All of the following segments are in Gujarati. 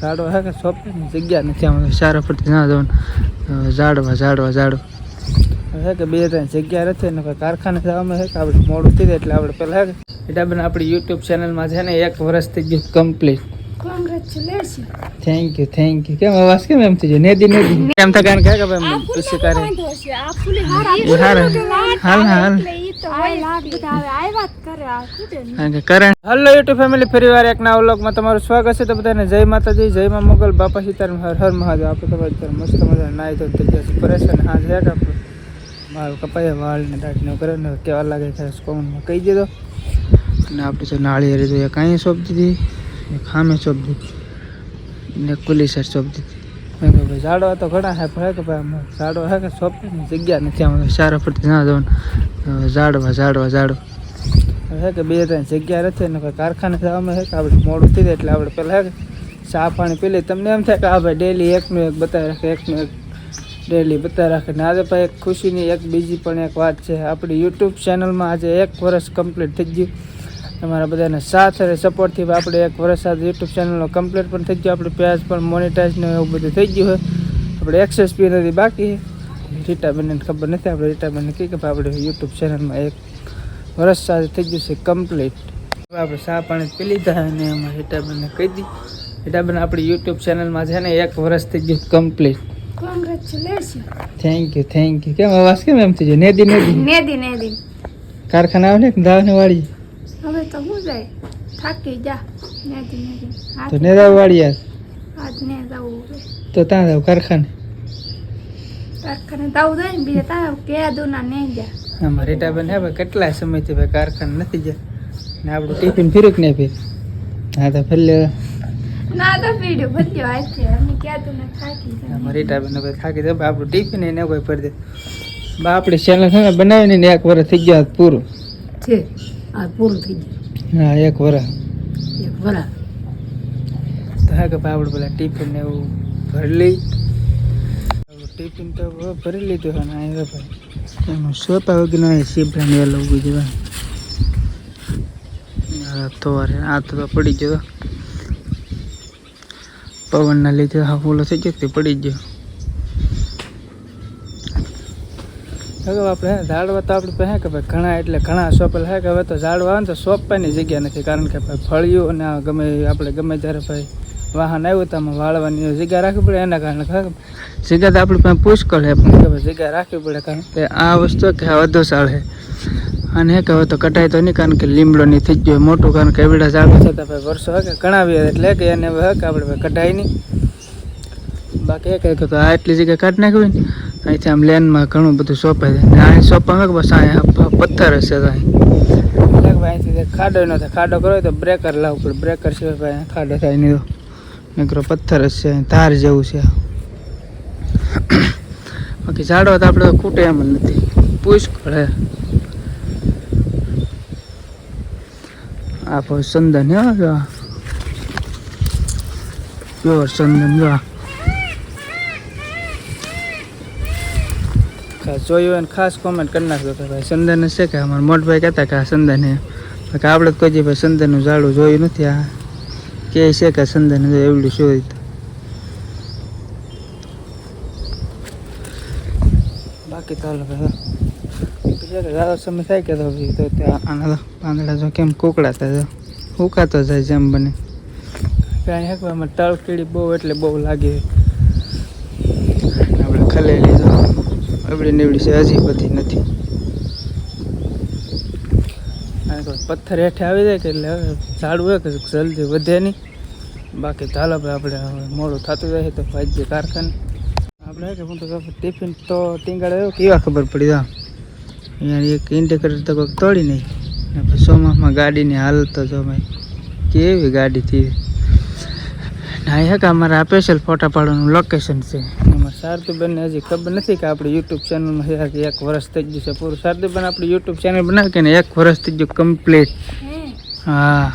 ઝાડવા હે કે સોંપવાની જગ્યા નથી આમ સારા પડતી ના જવાનું ઝાડવા હે કે 2-3 જગ્યા નથી ને કારખાને જવામાં હે કે આપણે મોડું થઈ જાય એટલે આપણે પહેલાં હે કે એટલે આપણે આપણી યુટ્યુબ ચેનલમાં છે ને 1 વર્ષ થઈ ગયું કમ્પ્લીટ. કોંગ્રેચ્યુલેશન. Thank you. કેમ અવાજ કેમ એમ થઈ જાય નેદી કેમ થાય કારણ કે ભાઈ પૂછી કરે હેલો યુટ્યુબ ફેમિલી, ફરીવાર એક નવા વ્લોગમાં તમારું સ્વાગત છે. તો બધાને જય માતાજી, જય માં મોગલ, બાપા સીતારામ, હર હર મહાદેવ. આપણે તો અત્યારે મસ્ત મજા નાઈ તો થઈ ગયા છે પરેશાન. હા છે કે આપણે મારું કપાયા વાળ ને દાઢીને કરે ને કેવા લાગે છે કોમેન્ટમાં કહી દીધો. અને આપણે તો નાળિયેરી તો એક અહીં સોંપ દીધી, એક ખામે સોંપ દીધી ને કુલી સાઈડ સોંપ દીધી. ભાઈ ઝાડવા તો ઘણા હે પણ કે ભાઈ ઝાડવા હે કે સોંપવાની જગ્યા નથી આમ સારા પડતી ના જવાનું ઝાડવા હે કે 2-3 જગ્યા નથી ને કારખાને જવામાં હે કે આપણે મોડું થઈ જાય એટલે આપણે પહેલાં હે કે ચા પાણી પી લઈએ. તમને એમ થાય કે હા ભાઈ ડેલી એકનું એક બતાવી રાખે, એકનું એક ડેલી બતાવી રાખે. ને આજે ભાઈ એક ખુશીની એક બીજી પણ એક વાત છે. આપણી યુટ્યુબ ચેનલમાં આજે 1 વર્ષ કમ્પ્લીટ થઈ ગયું. તમારા બધાને સાથ અને સપોર્ટથી આપણે 1 વર્ષ આજે યુટ્યુબ ચેનલનો કમ્પ્લીટ પણ થઈ ગયું. આપણે પેજ પણ મોનિટાઈઝ ને એવું બધું થઈ ગયું હોય. આપણે એક્સેસ બી નથી બાકી. રીટાબેનને ખબર નથી, આપણે રીટાબેનને કહી કે આપણે યુટ્યુબ ચેનલમાં 1 વર્ષ આજે થઈ ગયું છે કમ્પ્લીટ. આપણે ચા પાણી પી લીધા અને એમાં રીટાબેનને કહી દી. રીટાબેન આપણી યુટ્યુબ ચેનલમાં છે ને 1 વર્ષ થઈ ગયું કમ્પ્લીટ. કોંગ્રેચ્યુલેશન. Thank you. કેમ અવાજ કેમ એમ થઈ જાય નેદી કારખાના આવે ને દાવને વાળી હવે તો હું જાય થાકી જા નેદી તો નેદા વાળી યાર આજ ને જાવું તો ત્યાં જાવ કારખાને જાવું જાય ને બીજા ત્યાં કે દુના ને જા. આમાં રીટાબેન હે ભાઈ કેટલા સમયથી ભાઈ કારખાને નથી ગયા ને આપણું ટિફિન ફીરુક ને ફીર હા તો ફેલે ના તો પીડ્યો બધ્યો આજ છે અમે કે દુના થાકી જાય. આમાં રીટાબેન ભાઈ થાકી જાય. આપણું ટિફિન એને કોઈ પડી દે બા આપણી ચેનલ છે ને બનાવીને 1 વર્ષ થઈ ગયા પૂરું છે. આ પૂરું થઈ ગયું. હા 1 વર્ષ તો હે કે ભાઈ આપણે પેલા ટિફિન ને એવું ભરી લઈ. ટિફિન તો ભરી લીધું હે ને આવ્યા ભાઈ એમાં સોતા વગેરે સીપડાને વેલો ઉગી જવા તો આ તો પડી ગયો પવનના લીધે હા ફૂલો થઈ ગયો તે પડી ગયો. હવે આપણે ઝાડવા તો આપણે પહે કે ભાઈ ઘણા એટલે ઘણા સોંપેલ હે કે હવે તો ઝાડવા આવે ને તો સોંપવાની જગ્યા નથી. કારણ કે ભાઈ ફળિયું અને ગમે આપણે ગમે ત્યારે ભાઈ વાહન આવ્યું તો આમાં વાળવાની જગ્યા રાખવી પડે. એના કારણે જગ્યા તો આપણી પાસે પુષ્કળ છે પણ કે ભાઈ જગ્યા રાખવી પડે. કારણ કે આ વસ્તુ કે વધુ સાળ છે અને કે હવે તો કટાય તો નહીં કારણ કે લીમડો નહીં થઈ ગયો મોટું. કારણ કે એવડા ઝાડવા છતાં ભાઈ વર્ષો હે કે ઘણા બી એટલે કે એને હવે કે આપણે ભાઈ કટાય નહીં. બાકી એ કહે તો આ એટલી જગ્યા કાઢી નાખવી ને અહીંથી આમ લેનમાં ઘણું બધું સોંપાય છે. અહીં સોંપવામાં કે બસ અહીંયા પથ્થર હશે તો અહીંથી ખાડો ન થાય. ખાડો કરો તો બ્રેકર લાવવું પડે. બ્રેકર સિવાય ભાઈ ખાડો થાય નહીં તો નકરો પથ્થર જ છે ધાર જેવું છે. બાકી ઝાડવા તો આપણે ખૂટે એમ જ નથી પુષ્કળ હે. આ સંદન હે પ્યોર સંદન જો જોયું હોય ને ખાસ કોમેન્ટ કરી નાખજો કે ભાઈ સંદન છે કે અમારા મોટભાઈ કહેતા કે આ સંદન હે. કે આપણે તો કોઈ ભાઈ સંદનનું ઝાડું જોયું નથી. આ કે છે કે સંદન એવડું શું બાકી તો સમય થાય કે તો આના પાંદડા જો કેમ કુકડાતા જો ઉકાતો જાય જેમ બને. કાંઈ હેકવામાં તળ કીડી બહુ એટલે બહુ લાગે. આપણે ખલેલી જો એવડી નીવડી છે હજી બધી નથી. પથ્થર હેઠે આવી જાય કે એટલે ઝાડવું હોય કે જલ્દી વધે નહીં. બાકી ચાલો ભાઈ આપણે મોડું થતું જાય તો ભાઈ કારખાને આપણે કે હું તો ટિફિન તો ટીંગાડે કેવા ખબર પડી દો અહીંયા એક ઇન્ડિકેટર તો કોઈક તોડી નહીં. પછી ચોમાસમાં ગાડીની હાલત જો ભાઈ કેવી ગાડી થઈ ના હે કે અમારે આ સ્પેશિયલ ફોટા પાડવાનું લોકેશન છે. અમારે શારદીબેનને હજી ખબર નથી કે આપણે યુટ્યુબ ચેનલમાં છે કે 1 વર્ષ થઈ ગયું છે પૂરું. શારદીબેન આપણે યુટ્યુબ ચેનલ બનાવી કે ને 1 વર્ષ થઈ ગયું કમ્પ્લીટ. હા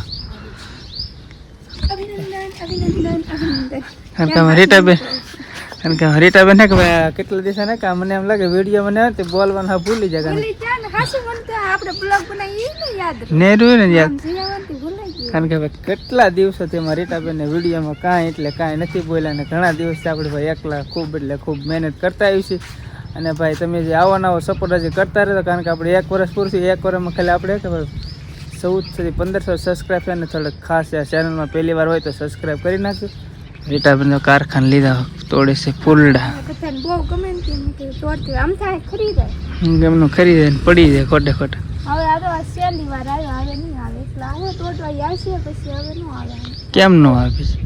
કારણ કે રીટાબેન ને કે ભાઈ કેટલા દિવસ ને કે મને એમ લાગે વિડીયો મને તે બોલવાનું હા ભૂલી જાય ને યાદ કારણ કે હવે કેટલા દિવસોથી એમાં રીટાબેનને વિડીયોમાં કાંઈ એટલે કાંઈ નથી બોલ્યા અને ઘણા દિવસથી આપણે ભાઈ એકલા ખૂબ એટલે ખૂબ મહેનત કરતા આવી છીએ અને ભાઈ તમે જે આવો નવો સપોર્ટ હજી કરતા રહેતો કારણ કે આપણે 1 વર્ષ પૂરું થયું 1 વર્ષમાં ખાલી આપણે કે ભાઈ 1400 થી 1500 સબસ્ક્રાઈબ છે ને થોડુંક ખાસ આ ચેનલમાં પહેલી વાર હોય તો સબસ્ક્રાઈબ કરી નાખજો રીટાબેનનો કારખાને લીધા તોડે છે ફૂલડા બધાને બહુ ગમે ને કે તોડતી આમ થાય ખરીદાય એમનું ખરીદે ને પડી જાય ખોટે ખોટે હવે આ તો આ છેલ્લી વાર આવ્યો હવે નહીં આવે એટલે આવે તોડવા આવશે પછી હવે ન આવે કેમ નો આવે છે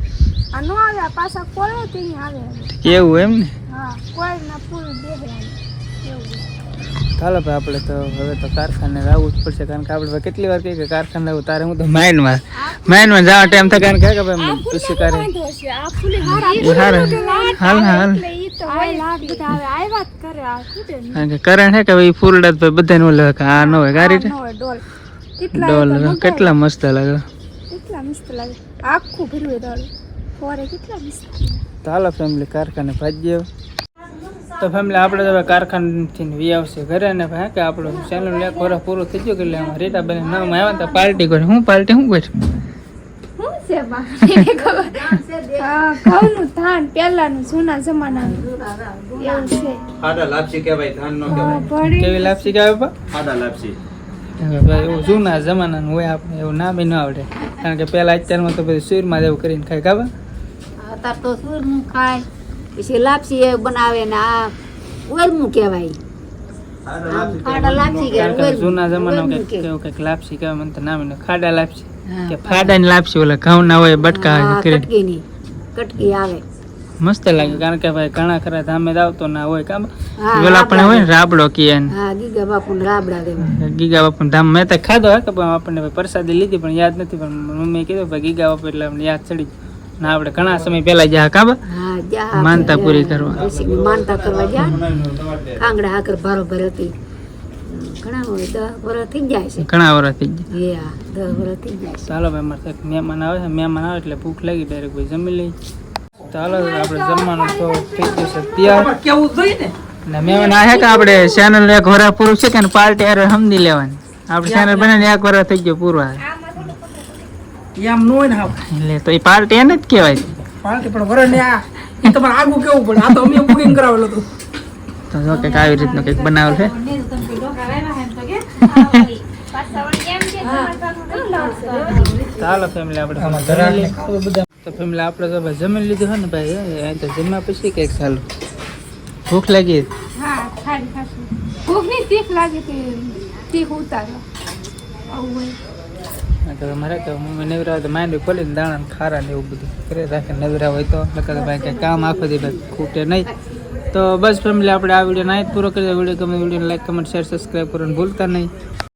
આ ન આવે આ પાછા કોળે ત્યાં આવે કેવું એમ ને હા કોળના ફૂલ દેહે એવું ચાલો ભાઈ આપણે તો હવે તો કારખાને આવવું જ પડશે કારણ કે આપણે કેટલી વાર કહીએ કે કારખાને આવું તારે હું તો માઇનમાં જવા ટાઈમ થાય કારણ કે ભાઈ પછી કરે આ ફૂલી હારા હાલ હાલ એટલે ઈ તો હોય લાગ બધા હવે આવ્યા જ કરે આ કુદે કારણ કે કરણ હે કે ભાઈ ફૂલડા તો બધાને ઓલે કે આ ન હોય ગારી ડોલ ડોલ કેટલા મસ્ત લાગે કેટલા મસ્ત લાગે આખું ભર્યું ડોલ ફોરે કેટલા મસ્ત ચાલો ફેમિલી કારખાને ભાજીએ તો ફેમિલી આપણે હવે કારખાનેથી વી આવશે ઘરે ને ભાઈ કે આપણું ચેનલ એક વર્ષ પૂરું થઈ ગયું એટલે આમાં રીટાબેન નામ આવ્યા તો પાર્ટી કરી હું પાર્ટી શું કરી શું છે બા હા ઘઉંનું ધાન પહેલાનું જૂના જમાનાનું એવું છે આડા લાપસી કહેવાય ધાન નો હા, કહેવાય ભળી. કેવી લાપસી કે આવે આડા લાપસી ભાઈ એવું જૂના જમાનાનું હોય આપણે એવું નામ ન આવડે કારણ કે પહેલા અત્યારમાં તો બધું સૂરમાં એવું કરીને ખાય ખાવા અત્યારે તો સૂરનું ખાય પછી લાપસી એ બનાવે ને આ ઓરમું કહેવાય ખાડા લાપસી કારણ કે કહેવાય જૂના જમાનામાં ઓરમું કંઈક કેવું કંઈક લાપસી કહેવાય મને તો નામ ન ખાડા લાપસી હા, કે ફાડાની લાપસી ઓલા ઘઉં ના હોય બટકા હા, કરીને કટકીની કટકી આવે મસ્ત લાગે કારણ કે ભાઈ ઘણા ખરા ધામે જ આવતો ના હોય કામ હા, પેલા પણ હોય ને રાબડો કીએ ને હા ગીગા બાપુ ને રાબડા દેવા ગીગા બાપુ ધામ મેં તો ખાધો હે કે પણ આપણને ભાઈ પ્રસાદી લીધી પણ યાદ નથી પણ મમ્મીએ કીધું ભાઈ ગીગા બાપુ એટલે અમને યાદ ચડી ગયું. ના આપણે ઘણા સમય પહેલા જ્યાં કાબા હા જા માનતા પૂરી કરવા. માનતા કરવા જા કાંગડા હાકર ભારો ભર હતી ઘણા હોય 10 વર્ષ થઈ જાય છે ઘણા વર્ષ થઈ ગયા એ હા 10 વર્ષ થઈ જાય છે ચાલો ભાઈ અમારે ત્યાં મહેમાન આવે છે મહેમાન આવે એટલે ભૂખ લાગી ડાયરેક્ટ ભાઈ જમી લઈ ચાલો આપણે જમવાનું તો થઈ ગયું છે તૈયાર કેવું જોઈએ ને ને મહેમાન આ છે કે આપણે ચેનલ એક વર્ષ પૂરું છે કે ને પાર્ટી હારે સમજી લેવાની આપણે ચેનલ બને 1 વર્ષ થઈ ગયો પૂરું હારે એમ નો હોય ને હાવ એટલે તો એ પાર્ટી એને જ કહેવાય પાર્ટી પણ વરે ને આ ઈ તમારે આગું કેવું પડે આ તો અમે બુકિંગ કરાવેલું હતું તો જો કંઈક આવી રીતનું કંઈક બનાવેલ છે પાછા વળી એમ કે તમારા ભાગમાં લાવશે ચાલો ફેમિલી આપણે જમી લઈએ. તો ફેમિલી આપણે તો ભાઈ જમી લીધું હોય ને ભાઈ અહીં તો જમ્યા પછી કંઈક ચાલુ ભૂખ લાગી હા ખાલી ખાશું ભૂખની તીખ લાગે તે તીખ ઉતારો આવું હોય તો મારે તો મમ્મી નવરા હોય તો માંડવી ખોલીને દાણા ને ખારા ને એવું બધું કરે રાખે નવરા હોય તો નકર તો ભાઈ કંઈ કામ આખો દી ભાઈ ખૂટે નહીં તો બસ ફેમિલી આપણે આ વિડીયો નાઈટ પૂરો કરી વિડીયો ગમે video like comment share subscribe કરવાનું ભૂલતા નહીં.